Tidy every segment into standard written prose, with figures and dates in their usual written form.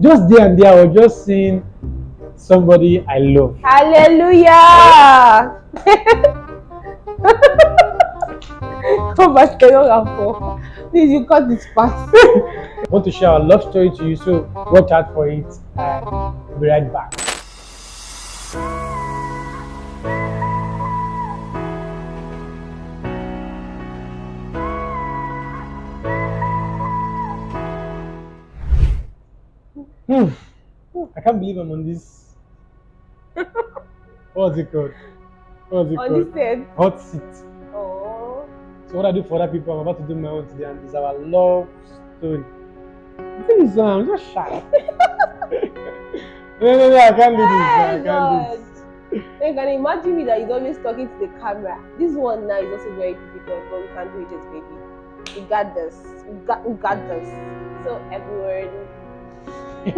Just there and there, I was just seeing somebody I love. Hallelujah. Come back to your uncle. Please, you cut this part. I want to share our love story to you, so watch out for it. We'll be right back. Hmm. I can't believe I'm on this. What's it called? What's it On called? this set. Hot seat. Oh. So what I do for other people, I'm about to do my own today, and it's our love story. The thing is, I'm just shy. No, I can't do this. I Hey, can't do God. this. You can imagine me that he's always talking to the camera. This one now is also very difficult, but we can do it, baby. We got this. We got this. So everyone, we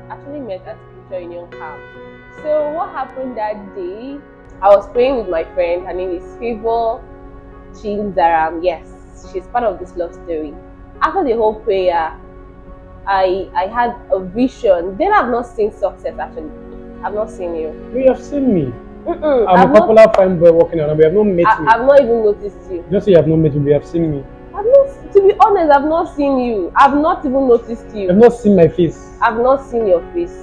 actually met at Scripture Union Camp. So what happened that day? I was praying with my friend. Her name is Favor Chinzaram. Yes, she's part of this love story. After the whole prayer, I had a vision. Then I've not seen success actually. I've not seen you. You have seen me. Mm-mm, I'm a popular fine boy walking around, but you have not met me. I've not even noticed you. Just say you have not met me, but you have seen me. To be honest, I've not seen you. I've not even noticed You you. have not seen my face. I've not seen your face.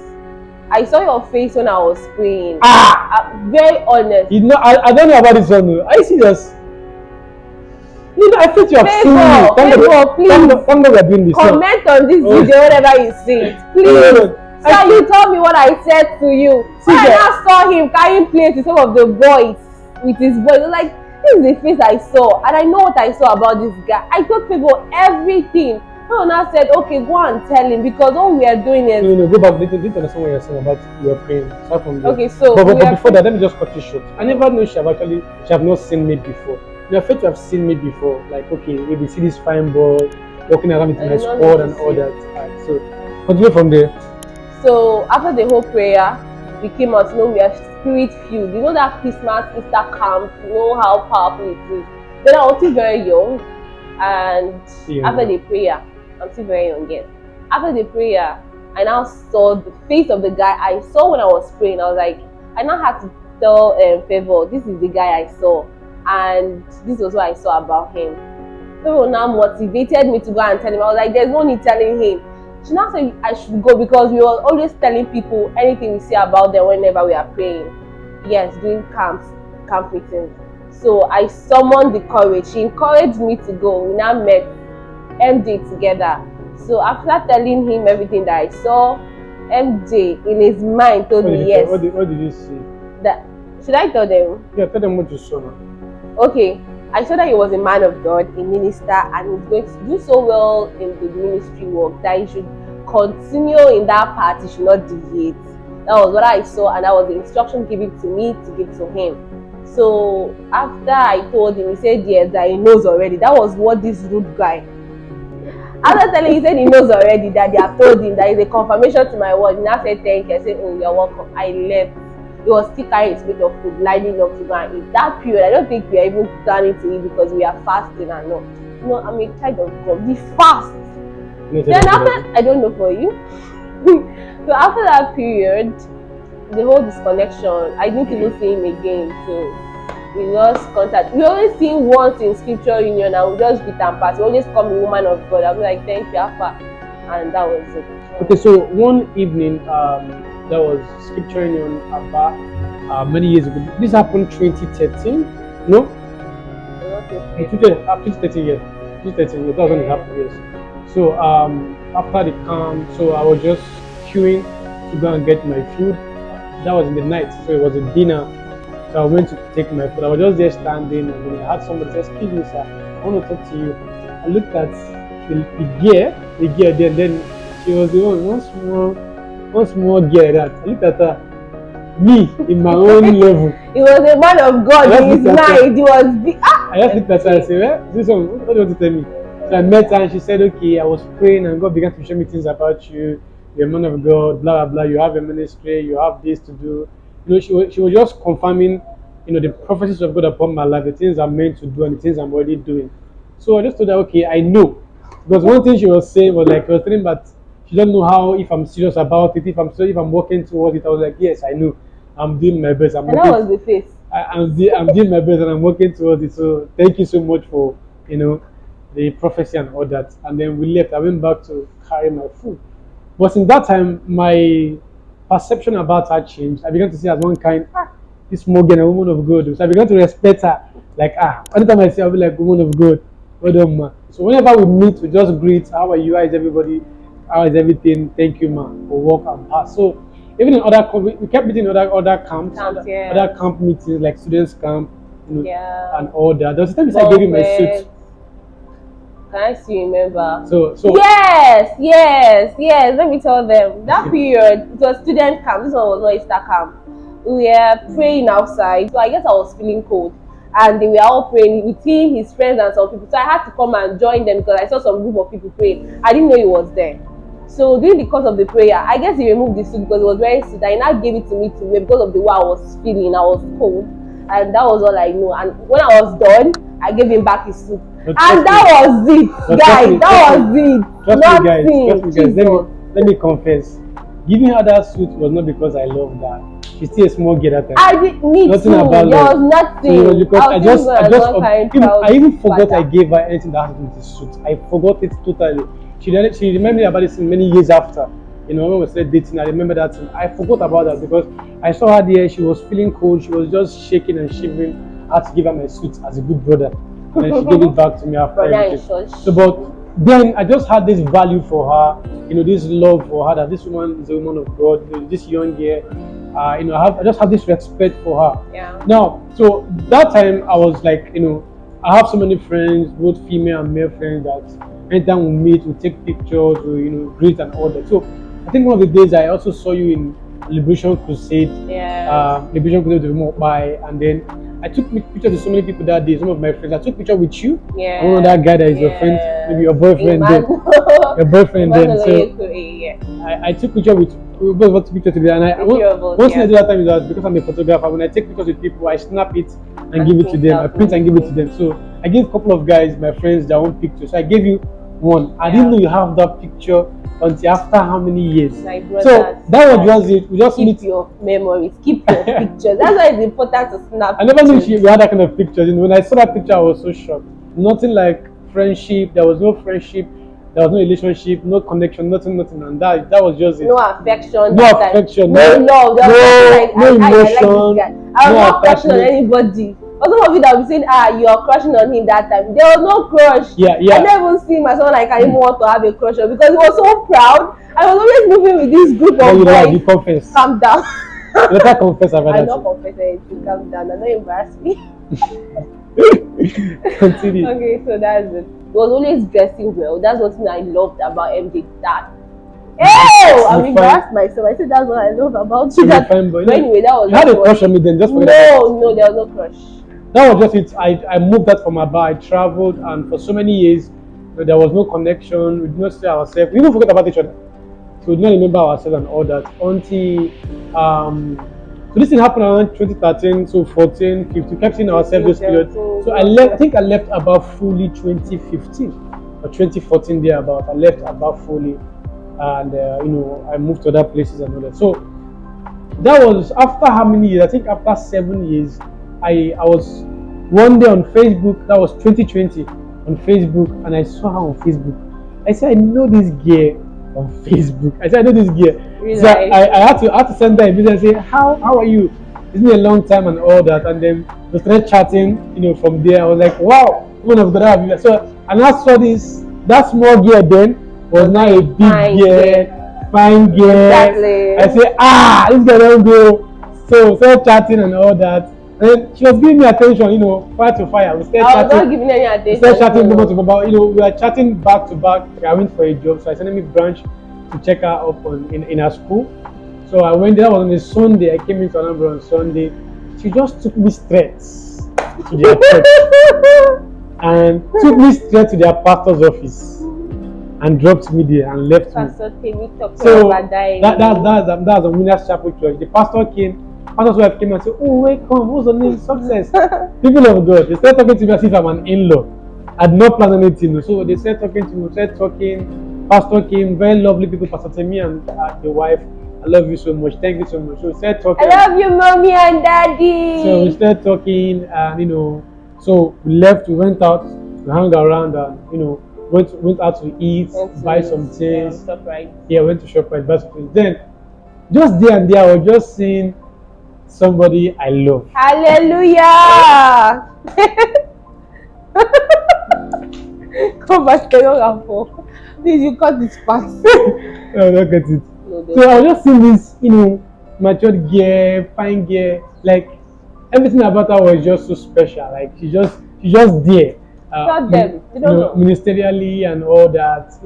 I saw your face when I was praying. Ah! I'm very honest. You know, I don't know about this one. Are you serious? You know, I thought you have seen me. Favor, please. Thank God we are doing this. Comment on this video whenever you see it. Please. So you told me what I said to you. When I now saw him carrying plates with some of the boys, with his boys, I was like, this is the face I saw. And I know what I saw about this guy. I told people everything. No one now said, okay, go and tell him, because all we are doing is... No, go back. Didn't understand what you're saying about your praying. Start from there. Okay, so... But before that, let me just cut you short. I never knew she have not seen me before. You are afraid to have seen me before. Like, okay, maybe see this fine boy walking around with my squad and all that. Right, so, continue from there. So, after the whole prayer, we came out, we are spirit filled. You know that Christmas, Easter camp, you know how powerful it is. Then I was still very young, and after the prayer, I'm still very young yet. After the prayer, I now saw the face of the guy I saw when I was praying. I was like, I now had to tell Favor, this is the guy I saw, and this was what I saw about him. Favor now motivated me to go and tell him. I was like, there's no need telling him. She now said I should go, because we were always telling people anything we see about them whenever we are praying. Yes, doing camp meetings. So I summoned the courage. She encouraged me to go. We now met MJ together. So after telling him everything that I saw, MJ in his mind told me yes. What did you see? That should I tell them? Yeah, tell them what you saw. Okay. I saw that he was a man of God, a minister, and he's going to do so well in the ministry work that he should continue in that path, he should not deviate. That was what I saw, and that was the instruction given to me to give to him. So after I told him, he said yes, that he knows already. That was what this rude guy. After telling him, he said he knows already, that they have told him that is a confirmation to my word. He now said thank you. I said, oh, you're welcome. I left. He was still carrying his plate of food, lining up to go and eat. That period, I don't think we are even planning to eat because we are fasting and all. You know, I'm a child of God. We fast. Then after, I don't know for you. So after that period, the whole disconnection, I didn't even see him again. So we lost contact. We always see him once in Scripture Union, and we just greet and pass. We always call me woman of God. I'll be like, thank you, Alpha. And that was it. Okay, so one evening, that was Scripture Union about many years ago. This happened 2013, no? 2013 years. 2013 years. That was when it happened, yes. So after the camp, so I was just queuing to go and get my food. That was in the night, so it was a dinner. So I went to take my food. I was just there standing, and then I had somebody say, "Excuse me, sir, I want to talk to you." I looked at the gear there, then she was the one small gear that I looked at her, me in my own level. He was a man of God in his mind. He was big. I just looked at her and said, well, this one, what do you want to tell me? So I met her and she said, okay, I was praying and God began to show me things about you. You're a man of God, blah, blah, blah. You have a ministry, you have this to do. You know, she was just confirming, you know, the prophecies of God upon my life, the things I'm meant to do and the things I'm already doing. So I just told her, okay, I know. Because one thing she was saying was like, she was saying that She don't know how, if I'm serious about it, if I'm working towards it. I was like, yes, I know. I'm doing my best. And that was the face. I'm doing my best and I'm working towards it. So thank you so much for, you know, the prophecy and all that. And then we left. I went back to carry my food. But in that time, my perception about her changed. I began to see her as one kind, this Morgan, a woman of God. So I began to respect her. Like, anytime I see her, I'll be like, woman of God. Well done, ma. So whenever we meet, we just greet. How are you? How is everybody? How is everything? Thank you, ma, for work and pass. So even in other we kept meeting in other camps, Yeah. other camp meetings like students camp, you know, Yeah. and all that. There was a time I gave you my suit. Can I still remember? So yes. Let me tell them that period. It was student camp. This one was not Easter camp. We were praying outside. So I guess I was feeling cold, and they were all praying with him, his friends, and some people. So I had to come and join them because I saw some group of people praying. I didn't know he was there. So during the course of the prayer, I guess he removed the suit because it was very sweet. I now gave it to me to wear because of the way I was feeling. I was cold, and that was all I knew. And when I was done, I gave him back his suit, and that was it, guys. That was it. Trust me, guys. Let me confess. Giving her that suit was not because I loved her. She's still a small girl at that time. I did me nothing too. About there love. was nothing. So because I even forgot father. I gave her anything that had to do with the suit. I forgot it totally. She remembered me about this many years after. You know, when we started dating, I remember that thing. I forgot about that because I saw her there. She was feeling cold. She was just shaking and shivering. I had to give her my suit as a good brother, and then she gave it back to me after everything. So, but then I just had this value for her. You know, this love for her. That this woman is a woman of God. You know, this young girl. You know, I just have this respect for her. Yeah. Now, so that time I was like, you know, I have so many friends, both female and male friends, that anytime we meet, we take pictures, we, you know, greet and all that. So I think one of the days I also saw you in Liberation Crusade. Yeah. Liberation Crusade with Mokbai, and then I took pictures with so many people that day. Some of my friends. I took picture with you. Yeah. I know that guy that is your friend, maybe your boyfriend then. Your boyfriend then. So I took picture with. We both want to picture together, and one thing I do that time is that because I'm a photographer, when I take pictures with people, I snap it and give it to them. I print and give it to them. So I gave a couple of guys, my friends, their own picture. So I gave you one. I didn't know you have that picture until after how many years. So that was just it. We just keep your memories, keep your pictures. That's why it's important to snap. I never knew you had that kind of pictures. You know, when I saw that picture, I was so shocked. Nothing like friendship. There was no friendship. There was no relationship, no connection, nothing, and that was just it. No affection, no affection, no love, no emotion. I was not crushing on anybody. But some of you that will be saying, you are crushing on him that time. There was no crush. Yeah. I never even see my son like I even want to have a crush on because he was so proud. I was always moving with this group of boys. You confess. Calm down. Let her confess about that. I'm not confessing. Calm down. I'm not embarrass me. Continue. Okay, so that's it. He was always dressing well. That's one thing I loved about MJ. That. Oh, I'm embarrassed myself. I said that's what I love about you. But anyway, that was. You had a crush on me then, just forget about it. No, there was no crush. That was just it. I moved that from Aba. I traveled, and for so many years, there was no connection. We did not see ourselves. We even forget about each other. So we did not remember ourselves and all that until so this thing happened around 2013, so 14, 15, kept seeing ourselves this period. So I left. I think I left about fully 2015 or 2014 there about. I left about fully, and you know, I moved to other places and all that. So that was after how many years? I think after 7 years, I was one day on Facebook. That was 2020 on Facebook, and I saw her on Facebook. I said, I know this girl on Facebook. I said, I know this girl. Really? So I had to send her a message and say, how are you? It's been a long time and all that. And then we started chatting, you know, from there. I was like, wow, woman of God. So, and I saw that small girl then was now a big girl, fine girl. Exactly. I said, this girl don't go. So we started chatting and all that. And she was giving me attention, you know, fire to fire. We started I was not giving any attention. We started chatting moment to moment. You know, we were chatting back to back. I went for a job, so I sent me branch to check her up in her school. So I went there. That was on a Sunday. I came into Anambra on Sunday. She just took me straight to their church and took me straight to their pastor's office and dropped me there and left Pastor me. So that's a Winners Chapel Church. The pastor came. Pastor's wife came and said, "Oh, welcome. What's the name? Success." People of God. They started talking to me as if I'm an in-law. I had not planned anything. So they started talking to me. Started talking. Pastor came, very lovely people, Pastor Temi and the wife. I love you so much. Thank you so much. So we started I talking. love you, mommy and daddy. So we started talking, and so we left. We went out, we hung around, and went out to eat, buy some things. ShopRite. Yeah, went to ShopRite, buy some things. Then, just there and there, I was just seeing somebody I love. Hallelujah. Come back to your phone. Please, you cut this part. No, don't get it. No, So I was just seeing this, matured girl, fine girl, like everything about her was just so special. Like she just there. Tell them. They don't know. Ministerially and all that,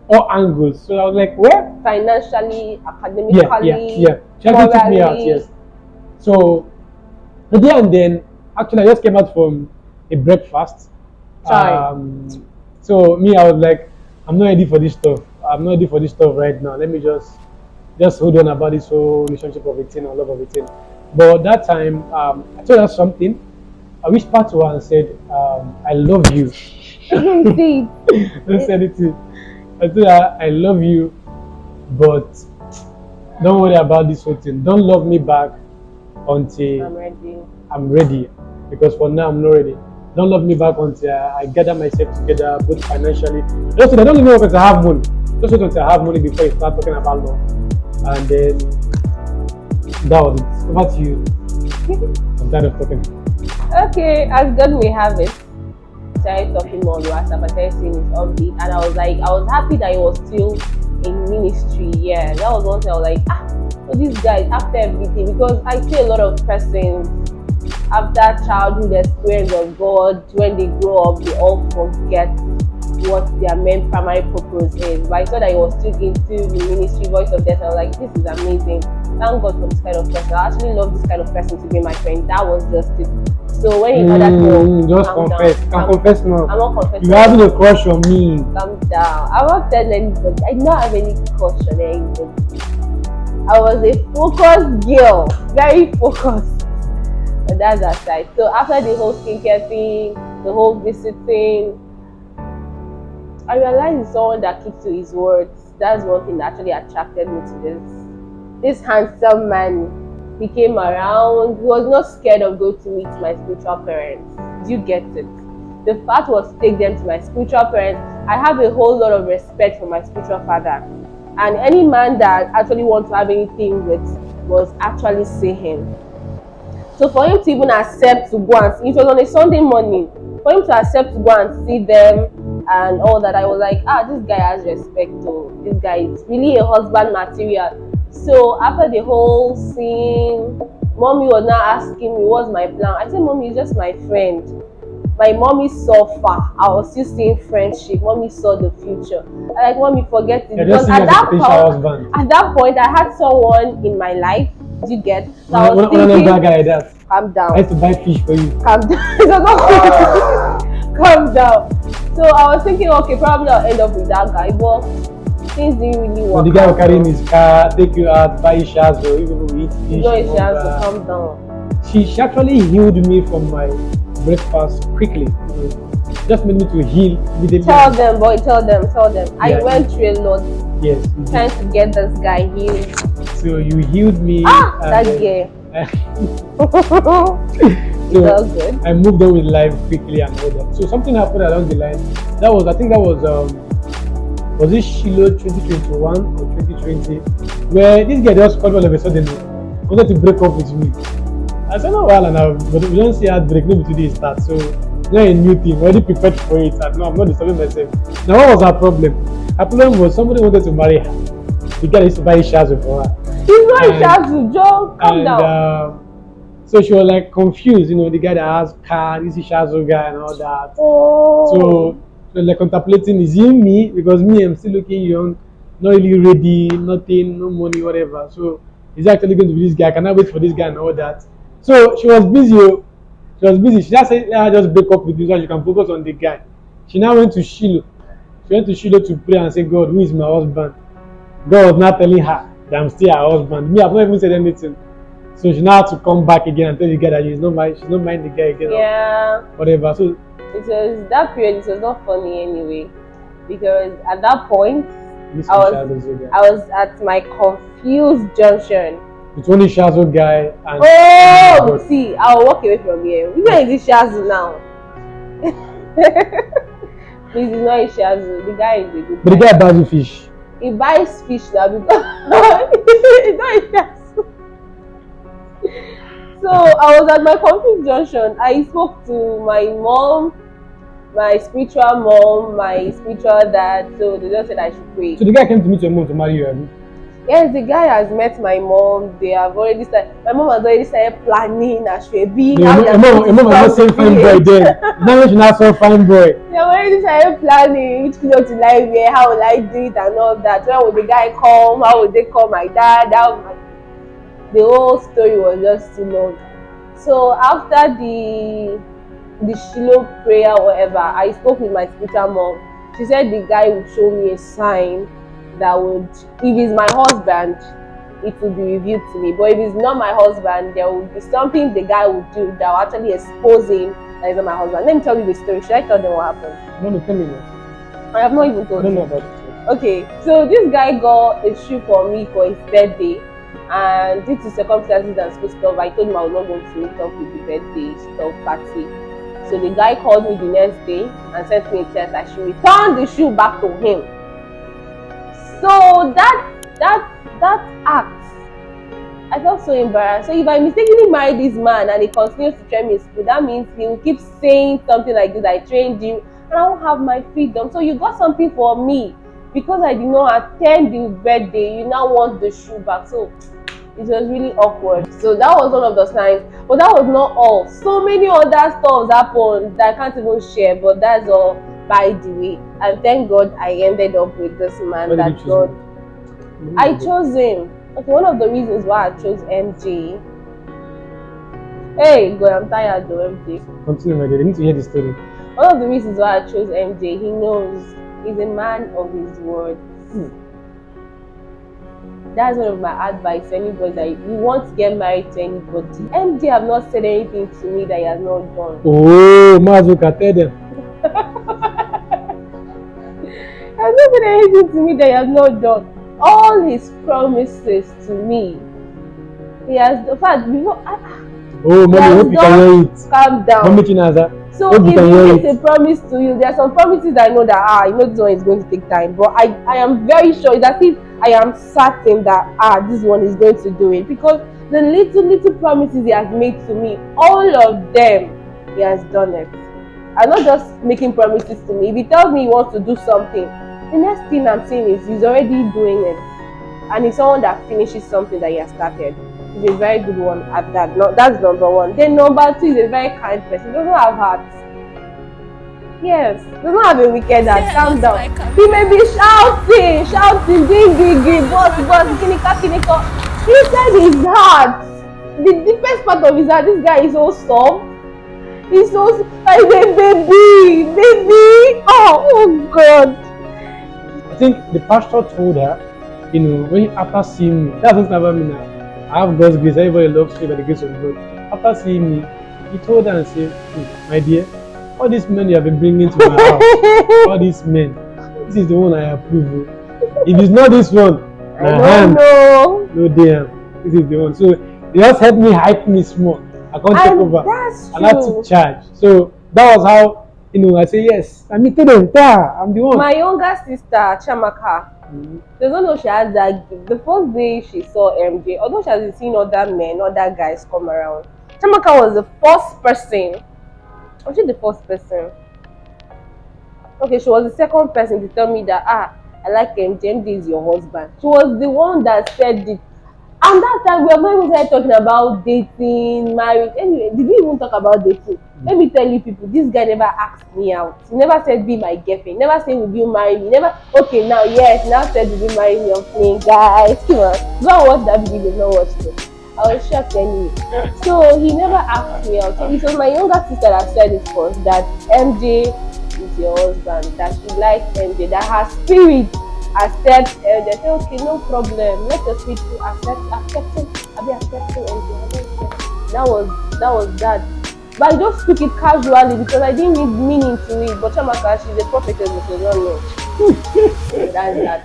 all angles. So I was like, well, Financially, academically, yeah. She actually took me out, morally. yes. So there and then, actually, I just came out from a breakfast. Chai. So me, I was like, I'm not ready for this stuff. I'm not ready for this stuff right now. Let me just hold on about this whole relationship of 18 or love of 18. But that time, I told her something. I whispered to her and said, I love you. See, Don't say anything. I told her, I love you, but don't worry about this whole thing. Don't love me back until I'm ready. I'm ready. Because for now, I'm not ready. Don't love me back until I gather myself together, both financially. Just I don't even know if I have money. Just wait until I have money before you start talking about love. And then that was it. Over to you. I'm tired of talking. Okay, as God may have it. Started talking more on WhatsApp. I started seeing his update, and I was happy that he was still in ministry. Yeah, that was one thing. I was like, so this guy after everything, because I see a lot of persons after childhood experience of God, when they grow up, they all forget what their main primary purpose is. But I saw that he was still into the ministry, Voice of Death. I was like, this is amazing. Thank God for this kind of person. I actually love this kind of person to be my friend. That was just it. So when he ordered me, just confess. Confess now. I'm not confessing. You having a crush on me. Calm down. I'm not telling anybody. I don't have any crush on anybody. I was a focused girl, very focused. But that's aside. So after the whole skincare thing, the whole visiting, I realized he's someone that keeps to his words. That's one thing that actually attracted me to this handsome man. He came around. He was not scared of going to meet my spiritual parents. Do you get it? The fact was to take them to my spiritual parents. I have a whole lot of respect for my spiritual father. And any man that actually wants to have anything with was actually see him. So for him to even accept to go and see, it was on a Sunday morning, for him to accept to go and see them and all that, I was like, this guy has respect though. This guy is really a husband material. So after the whole scene, mommy was now asking me what's my plan. I said, mommy, it's just my friend. My mommy saw far. I was still seeing friendship. Mommy saw the future. I like, mommy, forget it. Because at that point, I had someone in my life. Do you get? So I was thinking, that guy like that. Calm down. I used to buy fish for you. Calm down. Calm down. So I was thinking, okay, probably I'll end up with that guy, but things didn't really work. So the guy will carry in his car, take you out, buy shazo, even we eat fish. No, she has to calm down. She actually healed me from my breakfast quickly. Just made me to heal immediately. Tell them, boy, tell them. Yeah, I went through a lot. Yes. Trying to get this guy healed. So you healed me. That girl. It's all good. I moved on with life quickly and all that. So something happened along the line. I think that was it Shiloh 2021 or 2020, where this guy just called all of a sudden wanted to break up with me. I said, no, well, now, but we don't see heartbreak, maybe today start. So it's not a new thing. We're already prepared for it. And no, I'm not disturbing myself. Now, what was our problem? Our problem was somebody wanted to marry her. The guy used to buy shares for her. He's not shazu, Joe. Calm down. So she was like confused, the guy that has car, this is Shazo guy and all that. Oh. So she was like contemplating, is it me? Because me, I'm still looking young, not really ready, nothing, no money, whatever. So is actually going to be this guy? Can I wait for this guy and all that? So she was busy. She just said, I just break up with you so she can focus on the guy. She now went to Shiloh. She went to Shiloh to pray and say, God, who is my husband? God was not telling her that I'm still her husband. Me, I've not even said anything. So she now had to come back again and tell the guy that she's not married the guy again. Yeah. Or whatever. So it was that period, it was not funny anyway. because at that point This I was Shazo guy. I was at my confused junction. It's only Shazo guy and Oh, see, I'll walk away from here. You know, is it Shazu now? Please, it's not Shazu. The guy is a good but the guy buys you fish. He buys fish now because it's not Shazu. So I was at my confused junction. I spoke to my mom, my spiritual mom, my spiritual dad. So they just said I should pray. So the guy came to meet your mom to marry you, Abby? Yes, the guy has met my mom. They have already started. My mom has already started planning as she be. Your mom was not saying fine boy then. Now she not so fine boy. They have already started planning which clothes to I wear, how will I do it, and all that. When would the guy come? How would they call my dad? The whole story was just too long. So after the Shiloh prayer or whatever, I spoke with my spiritual mom. She said the guy would show me a sign that would, if he's my husband, it will be revealed to me. But if he's not my husband, there will be something the guy would do that will actually expose him that he's not my husband. Let me tell you the story. Should I tell them what happened? No, tell me now. I have not even told I don't you. know about it. Okay, so this guy got a shoe for me for his birthday, and due to circumstances and school stuff, I told him I was not going to meet up with the birthday stuff party. So the guy called me the next day and sent me a text that she returned the shoe back to him. So that act, I felt so embarrassed. So if I mistakenly marry this man and he continues to train me in school, that means he will keep saying something like this: I trained you, and I won't have my freedom. So you got something for me because I did not attend the birthday. You now want the shoe back. So it was really awkward. So that was one of the signs. But that was not all. So many other stuff happened that I can't even share. But that's all by the way. And thank God I ended up with this man that God. I chose him. Okay, one of the reasons why I chose MJ. Hey, God, I'm tired though, MJ. Continue, my dear. I need to hear the story. One of the reasons why I chose MJ, he knows he's a man of his word. That's one of my advice to anybody that you want to get married to anybody. MJ have not said anything to me that he has not done. Oh, Mazuka, tell them. He has not said anything to me that he has not done. All his promises to me, he has. In fact, before. Oh, mommy, hope you can hear it. Calm down. Mommy Chinaza. So if he makes a promise to you, there are some promises I know that you know this one is going to take time. But I am very sure it's as if I am certain that this one is going to do it, because the little promises he has made to me, all of them he has done it. I'm not just making promises to me. If he tells me he wants to do something, the next thing I'm saying is he's already doing it. And he's someone that finishes something that he has started. He's a very good one at that. No, that's number one. Then number two, he's a very kind person. He doesn't have heart. Yes, doesn't have a wicked heart. Calm down. He may be shouting, ding, boss, kinika. He said his heart. The deepest part of his heart, this guy is so soft. He's so like baby. Oh God. I think the pastor told her, when after seeing me, that doesn't never mean I have God's grace, everybody loves me by the grace of God. After seeing me, he told her and said, my dear, all these men you have been bringing to my house, all these men, this is the one I approve. If it's not this one, no damn, this is the one. So they just helped me hype me small. I can't take over. That's true. I had to charge. So that was how, I say yes. I mean, tell them, I'm the one. My younger sister, Chamaka, does not know she has that gift. The first day she saw MJ, although she has seen other men, other guys come around, Chamaka was the first person. Was she the first person? Okay, she was the second person to tell me that I like MJ. MJ is your husband. She was the one that said it. And that time we were not even talking about dating, marriage. Anyway, did we even talk about dating? Let me tell you people, this guy never asked me out. He never said be my girlfriend. Never said will you marry me. Never now said will you marry me? I'm playing, guys. Come on. Go and watch that video, not watch it. I was shocked anyway. So he never asked me out. So it was my younger sister that said it first, that MJ is your husband, that she likes MJ, that her spirit accepts MJ. They say, okay, no problem. Let your spirit accepting MJ. That was that. But I just took it casually because I didn't read meaning to it. But Chamaka, she's a prophetess, but she doesn't know. So that's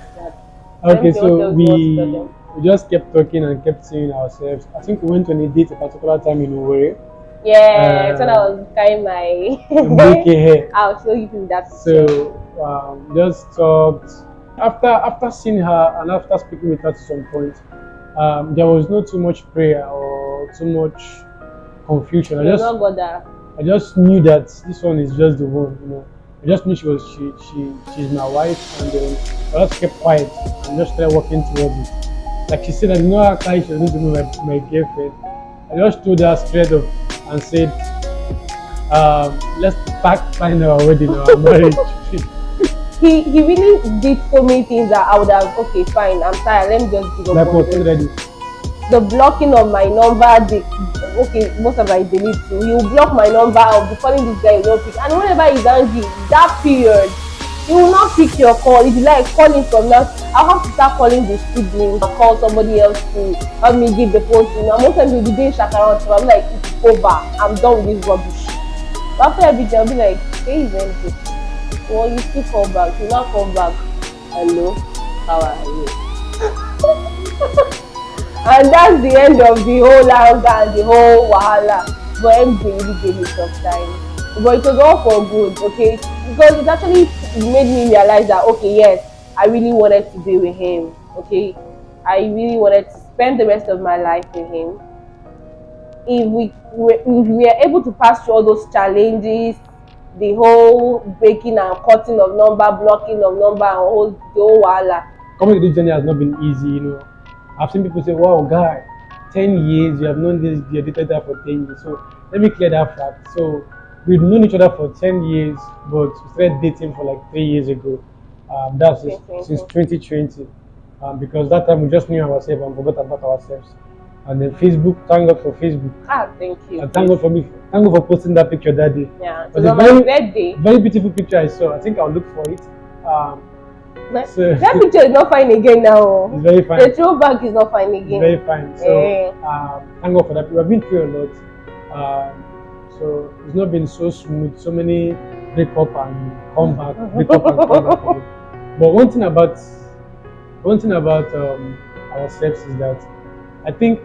Okay, let me so tell you what to tell them. we just kept talking and kept seeing ourselves. I think we went on a date a particular time in Owerri. Yeah, so I was carrying In my. BK. I'll show you in that picture. So just talked. After seeing her and after speaking with her to some point, there was not too much prayer or too much confusion. You're not bother. I just knew that this one is just the one. I just knew she's my wife, and then I just kept quiet and just started working towards it. Like she said, I did not act like she was going to be my girlfriend. I just stood there straight up and said, let's find our wedding or our marriage. He really did so many things that I would have, okay, fine, I'm tired, let me just give up Like on what this. did I do? The blocking of my number, okay, most of I delete too. You block my number, I'll be calling this guy, he will not pick. And whenever he's angry, that period, he will not pick your call. If you like calling from now, I'll have to start calling the siblings or call somebody else to help me give the phone to. Now most times he'll be doing shakara, so I'm like, it's over, I'm done with this rubbish. But after everything, I'll be like, hey, he's empty. Well, you still call back, you not come back. Hello, how are you? And that's the end of the whole anger and the whole wahala. But MJ really gave me some time. But it was all for good, okay? Because it actually made me realize that, okay, yes, I really wanted to be with him, okay? I really wanted to spend the rest of my life with him. If we are able to pass through all those challenges, the whole breaking and cutting of number, blocking of number, and the whole wahala. Coming to this journey has not been easy. I've seen people say, wow, guy, 10 years, you have known this, you have dated her for 10 years. So let me clear that fact. So we've known each other for 10 years, but we started dating for like 3 years ago. That's since 2020. Because that time we just knew ourselves and forgot about ourselves. And then Facebook, thank God for Facebook. Thank you. And thank God for me. Thank God for posting that picture that day. Yeah, it was a very beautiful picture I saw. I think I'll look for it. So, that picture is not fine again now. It's very fine. The throwback is not fine again. It's very fine. So thank God for that. We have been through a lot. So it's not been so smooth. So many break up and come back, break up and come back again. But one thing about ourselves is that I think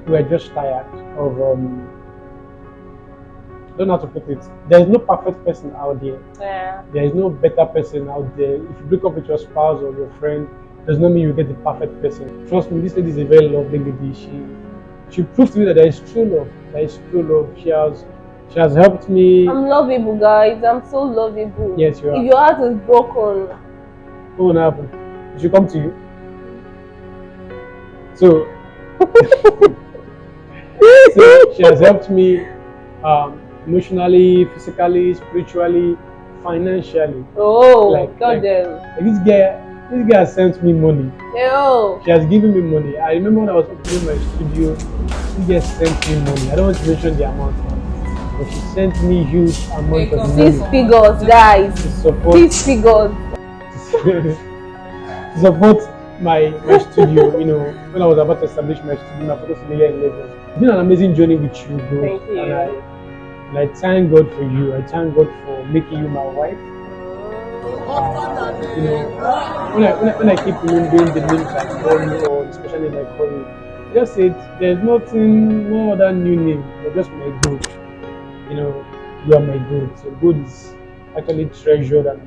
we're just tired of I don't know how to put it. There is no perfect person out there. Yeah. There is no better person out there. If you break up with your spouse or your friend, does not mean you get the perfect person. Trust me, this lady is a very lovely lady. She proved to me that there is true love. There is true love. She has helped me. I'm lovable, guys. I'm so lovable. Yes, you are. If your heart is broken, what will happen? It should come to you. So, so she has helped me emotionally, physically, spiritually, financially. Oh, God damn. This guy has sent me money. Yo. She has given me money. I remember when I was opening my studio, this guy sent me money. I don't want to mention the amount, but she sent me huge amount of money. 6 figures, guys. To support 6 figures. to support my studio, when I was about to establish my studio, my photo studio here in Lagos. It's been an amazing journey with you, bro. Thank you. And I thank God for you. I thank God for making you my wife. When I keep remembering the names I call you, or especially if I call you, I just said there's no other new name, but just my God. You are my God. So God is actually treasured and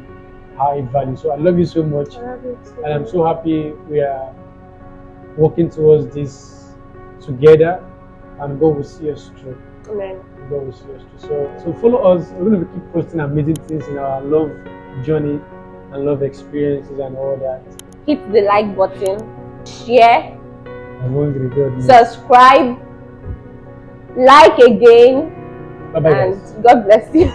high value. So I love you so much. I love you too. And I'm so happy we are working towards this together, and God will see us through. Amen. God will see us through. So follow us. We're going to keep posting amazing things in our love journey and love experiences and all that. Hit the like button, share, I'm hungry, God. subscribe, like again, Bye bye, and guys. God bless you.